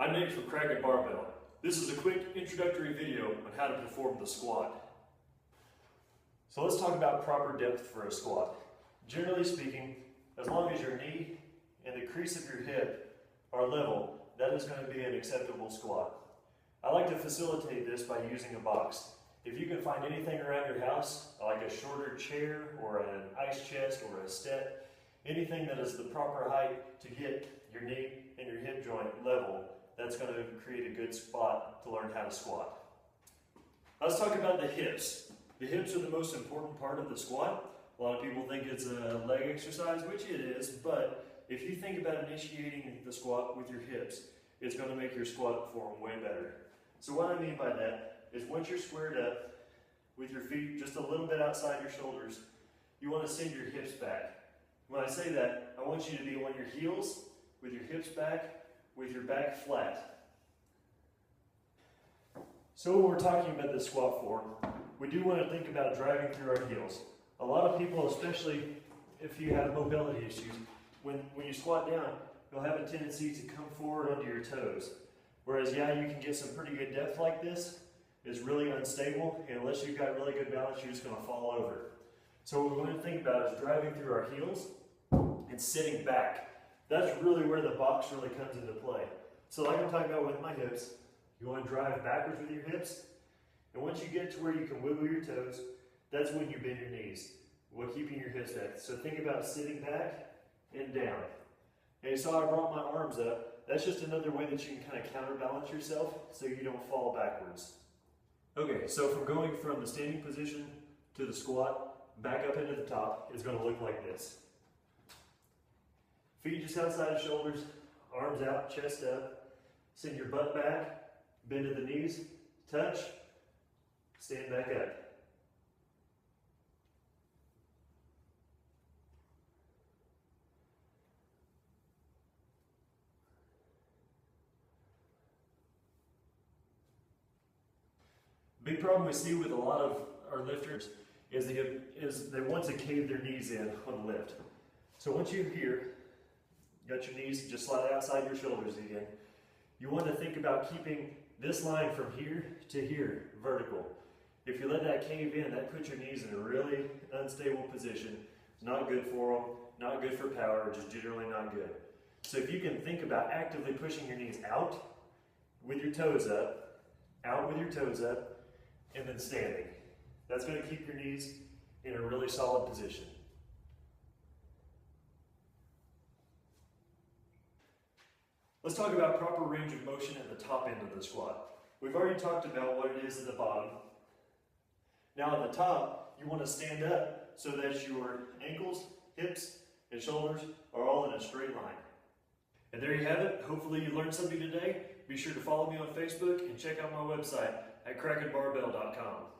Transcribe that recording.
I'm Nate from Kraken Barbell. This is a quick introductory video on how to perform the squat. So let's talk about proper depth for a squat. Generally speaking, as long as your knee and the crease of your hip are level, that is going to be an acceptable squat. I like to facilitate this by using a box. If you can find anything around your house, like a shorter chair or an ice chest or a step, anything that is the proper height to get your knee and your hip joint level, that's going to create a good spot to learn how to squat. Let's talk about the hips. The hips are the most important part of the squat. A lot of people think it's a leg exercise, which it is, but if you think about initiating the squat with your hips, it's going to make your squat form way better. So what I mean by that is once you're squared up with your feet just a little bit outside your shoulders, you want to send your hips back. When I say that, I want you to be on your heels with your hips back, with your back flat. So when we're talking about the squat form, we do want to think about driving through our heels. A lot of people, especially if you have mobility issues, when you squat down, you'll have a tendency to come forward onto your toes. Whereas, yeah, you can get some pretty good depth like this. It's really unstable, and unless you've got really good balance, you're just going to fall over. So what we're going to think about is driving through our heels and sitting back. That's really where the box really comes into play. So like I'm talking about with my hips, you want to drive backwards with your hips, and once you get to where you can wiggle your toes, that's when you bend your knees, while keeping your hips back. So think about sitting back and down. And you saw I brought my arms up. That's just another way that you can kind of counterbalance yourself so you don't fall backwards. Okay, so going from the standing position to the squat, back up into the top, is going to look like this. Feet just outside the shoulders, arms out, chest up. Send your butt back, bend to the knees, touch, stand back up. Big problem we see with a lot of our lifters is they want to cave their knees in on the lift. So once you're here, you got your knees just slightly outside your shoulders again, you want to think about keeping this line from here to here vertical. If you let that cave in, that puts your knees in a really unstable position. It's not good for them, not good for power, just generally not good. So if you can think about actively pushing your knees out with your toes up, out with your toes up, and then standing. That's going to keep your knees in a really solid position. Let's talk about proper range of motion at the top end of the squat. We've already talked about what it is at the bottom. Now at the top, you want to stand up so that your ankles, hips, and shoulders are all in a straight line. And there you have it. Hopefully you learned something today. Be sure to follow me on Facebook and check out my website at krakenbarbell.com.